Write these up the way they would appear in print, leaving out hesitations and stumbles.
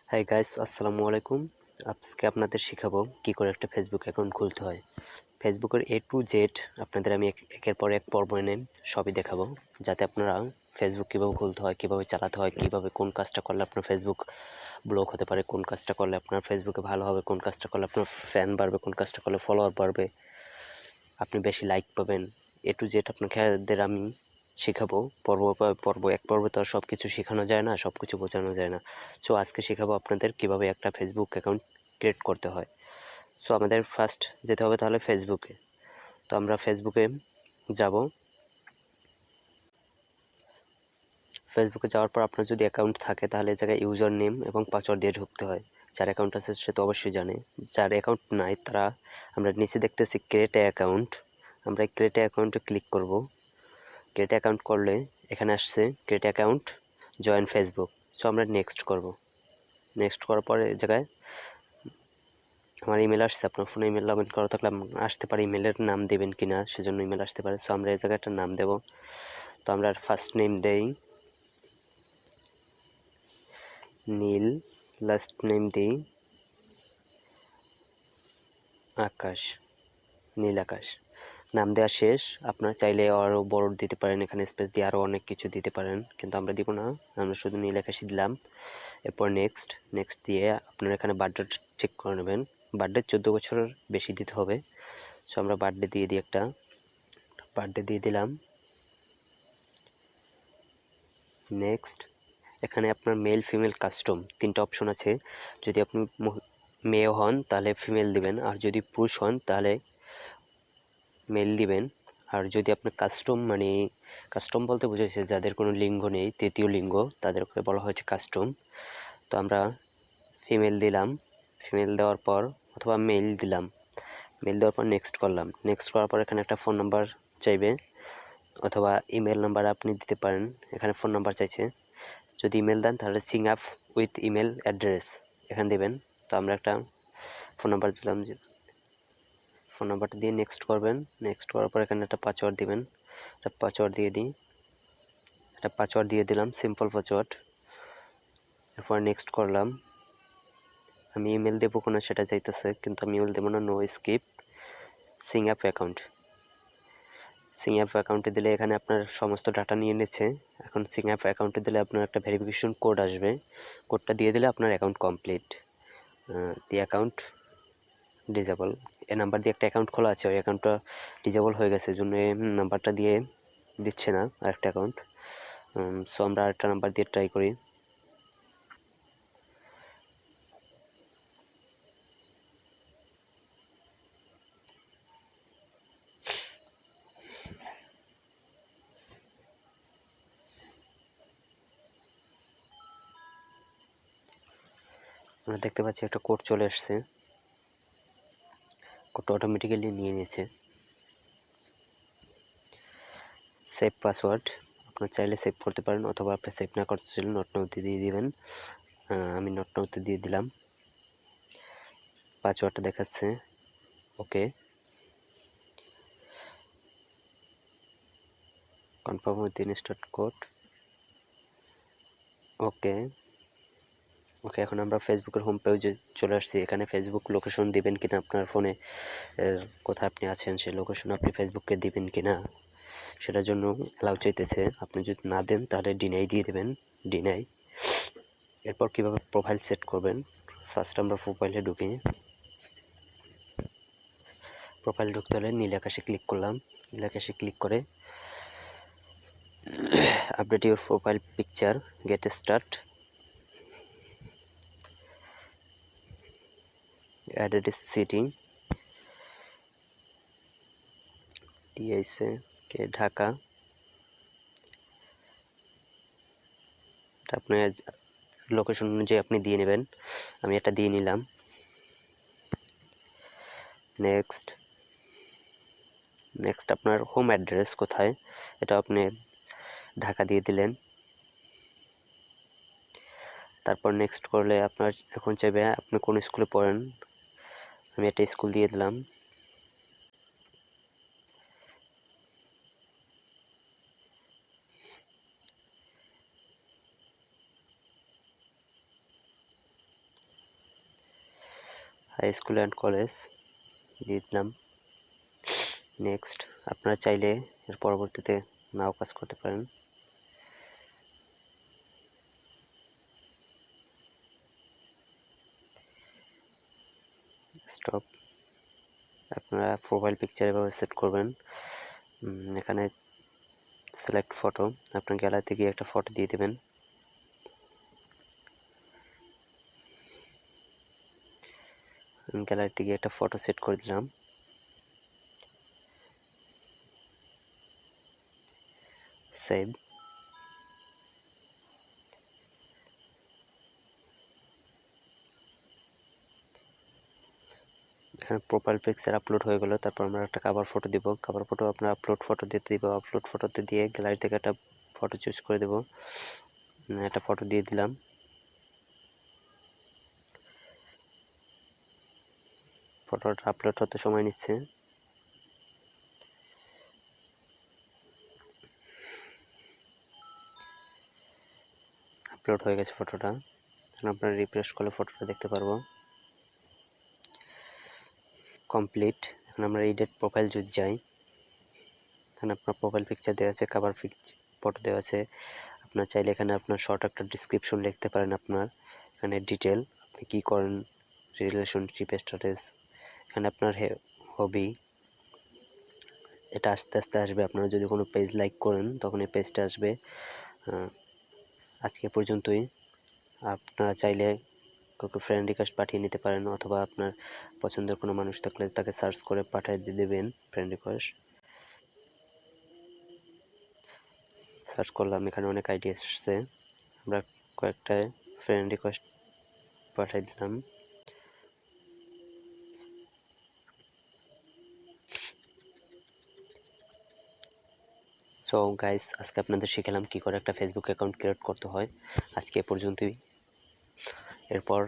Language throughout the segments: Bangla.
হাই গাইস, আসসালামু আলাইকুম। আজকে আপনাদের শেখাবো কি করে একটা ফেসবুক অ্যাকাউন্ট খুলতে হয়। ফেসবুকের এ টু জেড আপনাদের আমি একের পর এক পর্ব এনে সবই দেখাবো, যাতে আপনারা ফেসবুক কীভাবে খুলতে হয়, কীভাবে চালাতে হয়, কীভাবে কোন কাজটা করলে আপনার ফেসবুক ব্লক হতে পারে, কোন কাজটা করলে আপনার ফেসবুকে ভালো হবে, কোন কাজটা করলে আপনার ফ্যান বাড়বে, কোন কাজটা করলে ফলোয়ার বাড়বে, আপনি বেশি লাইক পাবেন। এ টু জেড আপনাদের আমি শেখাবো পর্ব এক পর্বে তো আর সব কিছু শেখানো যায় না, সব কিছু বোঝানো যায় না। সো আজকে শেখাবো আপনাদের কিভাবে একটা ফেসবুক অ্যাকাউন্ট ক্রিয়েট করতে হয়। সো আমাদের ফার্স্ট যেতে হবে তাহলে ফেসবুকে। তো আমরা ফেসবুকে যাব। ফেসবুকে যাওয়ার পর আপনার যদি অ্যাকাউন্ট থাকে তাহলে এই জায়গায় ইউজার নেম এবং পাসওয়ার্ড দিয়ে ঢুকতে হয়। যার অ্যাকাউন্ট আছে সে তো অবশ্যই জানে। যার অ্যাকাউন্ট নাই তারা, আমরা নিচে দেখতেছি ক্রিয়েট অ্যাকাউন্ট, আমরা ক্রিয়েট অ্যাকাউন্টে ক্লিক করব। ক্রিয়েট অ্যাকাউন্ট করলে এখানে আসছে create account join Facebook. So আমরা নেক্সট করব। নেক্সট করার পরে এই জায়গায় আমার ইমেল আসছে, আপনার ফোনে ইমেল লগ ইন করা থাকলে আসতে পারে, ইমেলের নাম দেবেন কিনা সেজন্য ইমেল আসতে পারে। সো আমরা এই জায়গায় একটা নাম দেব। তো আমরা ফার্স্ট নেম দেই নীল, লাস্ট নেম দিই আকাশ, নীল আকাশ। নাম দেওয়া শেষ। আপনারা চাইলে আরও বড় দিতে পারেন, এখানে স্পেস দিয়ে আরও অনেক কিছু দিতে পারেন, কিন্তু আমরা দিব না, আমরা শুধু নীল আকাশই দিলাম। এরপর নেক্সট দিয়ে আপনারা এখানে বার্থডেটা চেক করে নেবেন। বার্থডে 14 বছরের বেশি দিতে হবে। সো আমরা বার্থডে দিয়ে দিই, একটা বার্থডে দিয়ে দিলাম। নেক্সট এখানে আপনার মেল ফিমেল কাস্টম তিনটা অপশন আছে। যদি আপনি মেয়ে হন তাহলে ফিমেল দিবেন, আর যদি পুরুষ হন তাহলে মেল দিবেন। আর যদি আপনি কাস্টম, মানে কাস্টম বলতে বোঝাচ্ছে যাদের কোনো লিঙ্গ নেই, তৃতীয় লিঙ্গ, তাদেরকে বলা হয়েছে কাস্টম। তো আমরা ফিমেল দিলাম। ফিমেল দেওয়ার পর অথবা মেল দিলাম। মেল দেওয়ার পর নেক্সট করলাম। নেক্সট করার পর এখানে একটা ফোন নাম্বার চাইবে, অথবা ইমেল নাম্বার আপনি দিতে পারেন। এখানে ফোন নাম্বার চাইছে। যদি ইমেল দেন তাহলে Singh up with email address এখানে দেবেন। তো আমরা একটা ফোন নাম্বার দিলাম, যে ফোন নাম্বারটা দিয়ে নেক্সট করবেন। নেক্সট করার পর এখানে একটা পাসওয়ার্ড দিবেন। একটা পাসওয়ার্ড দিয়ে দিই, একটা পাসওয়ার্ড দিয়ে দিলাম, সিম্পল পাসওয়ার্ড। এরপর নেক্সট করলাম। আমি ইমেল দেবো কোনো সেটা চাইতেছে, কিন্তু আমি ইমেল দেবো না, no skip sign up account. Sign up অ্যাকাউন্টে দিলে এখানে আপনার সমস্ত ডাটা নিয়ে নিচ্ছে। এখন সিং অ্যাপ অ্যাকাউন্টে দিলে আপনার একটা ভেরিফিকেশন কোড আসবে। কোডটা দিয়ে দিলে আপনার অ্যাকাউন্ট কমপ্লিট। দি অ্যাকাউন্ট ডিজেবল, এ নাম্বার দিয়ে একটা অ্যাকাউন্ট খোলা আছে, ওই অ্যাকাউন্টটা ডিজেবল হয়ে গেছে, এই জন্য এই নাম্বারটা দিয়ে দিচ্ছে না আরেকটা অ্যাকাউন্ট। সো আমরা আরেকটা নাম্বার দিয়ে ট্রাই করি। আমরা দেখতে পাচ্ছি একটা কোড চলে আসছে, কোডটা অটোমেটিক্যালি নিয়ে নিয়েছে। সেভ পাসওয়ার্ড, আপনার চাইলে সেভ করতে পারেন, অথবা আপনি সেভ না করতে চাইলে নট নাউতে দিয়ে দিবেন। আমি নট নাউতে দিয়ে দিলাম। পাসওয়ার্ডটা দেখাচ্ছে, ওকে। কনফার্ম উইথ ইনস্ট্যান্ট কোড, ওকে। ওকে, এখন আমরা ফেসবুকের হোম পেজে চলে আসছি। এখানে ফেসবুক লোকেশন দিবেন কিনা, আপনার ফোনে কোথায় আপনি আছেন সেই লোকেশন আপনি ফেসবুককে দিবেন কিনা সেটার জন্য অ্যালাউ চাইতেছে। আপনি যদি না দেন তাহলে ডিনাই দিয়ে দেবেন, ডিনাই। এরপর কিভাবে প্রোফাইল সেট করবেন, ফার্স্ট আমরা প্রোফাইলে ঢুকি। প্রোফাইল ঢুকতে হলে নীল আকাশে ক্লিক করলাম। নীল আকাশে ক্লিক করে update your profile picture, get start, added city দিয়েছে কে ঢাকা। আপনার লোকেশন অনুযায়ী আপনি দিয়ে নেবেন, আমি এটা দিয়ে নিলাম। নেক্সট আপনার হোম অ্যাড্রেস কোথায়, এটা আপনি ঢাকা দিয়ে দিলেন। তারপর নেক্সট করলে আপনার এখন চাইবে আপনি কোন স্কুলে পড়েন, আমি একটা স্কুল দিয়ে দিলাম। দ্য স্কুল অ্যান্ড কলেজ দিয়ে দিলাম। নেক্সট, আপনারা চাইলে এর পরবর্তীতে নাও কাজ করতে পারেন। স্টপ। আপনারা প্রোফাইল পিকচার এভাবে সেট করবেন। এখানে সিলেক্ট ফটো, আপনার গ্যালারিতে গিয়ে একটা ফটো দিয়ে দেবেন। গ্যালারিতে গিয়ে একটা ফটো সেট করে দিলাম। সেভ। এখানে প্রোফাইল পিকচার আপলোড হয়ে গেল। তারপর আমরা একটা কভার ফটো দিব। কভার ফটো আপনার আপলোড ফটো দিতে দিব। আপলোড ফটোতে দিয়ে গ্যালারি থেকে একটা ফটো চুজ করে দেব। একটা ফটো দিয়ে দিলাম। ফটোটা আপলোড হতে সময় নিচ্ছে। আপলোড হয়ে গেছে ফটোটা। আপনারা রিফ্রেশ করলে ফটোটা দেখতে পারবো। কমপ্লিট। এখন আমরা এডিট প্রোফাইল যদি যাই, এখানে আপনার প্রোফাইল পিকচার দেওয়া আছে, কভার ফটো দেওয়া আছে। আপনার চাইলে এখানে আপনার শর্ট একটা ডিসক্রিপশন লিখতে পারেন। আপনার এখানে ডিটেল, আপনি কী করেন, রিলেশনশিপ স্ট্যাটাস, এখানে আপনার হবি, এটা আস্তে আস্তে আসবে। আপনারা যদি কোনো পেজ লাইক করেন তখন এই পেজটা আসবে। আজকে পর্যন্তই। আপনারা চাইলে কাউকে ফ্রেন্ড রিকোয়েস্ট পাঠিয়ে নিতে পারেন, অথবা আপনার পছন্দের কোনো মানুষ থাকলে তাকে সার্চ করে পাঠিয়ে দিয়ে দেবেন ফ্রেন্ড রিকোয়েস্ট। সার্চ করলাম, এখানে অনেক আইডি এসছে। আমরা কয়েকটা ফ্রেন্ড রিকোয়েস্ট পাঠিয়ে দিলাম। সো গাইস, আজকে আপনাদের শিখালাম কী করে একটা ফেসবুক অ্যাকাউন্ট ক্রিয়েট করতে হয়। আজকে এ পর্যন্তই। এরপর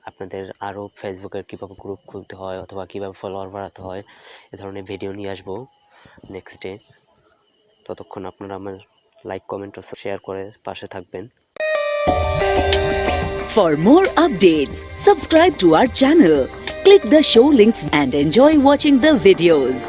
আপনাদের আরও ফেসবুকের কীভাবে গ্রুপ খুলতে হয় অথবা কীভাবে ফলোয়ার বাড়াতে হয় এ ধরনের ভিডিও নিয়ে আসবো নেক্সটে। ততক্ষণ আপনারা আমার লাইক, কমেন্ট ও শেয়ার করে পাশে থাকবেন। For more updates, subscribe to our channel, click the show links and enjoy watching the videos.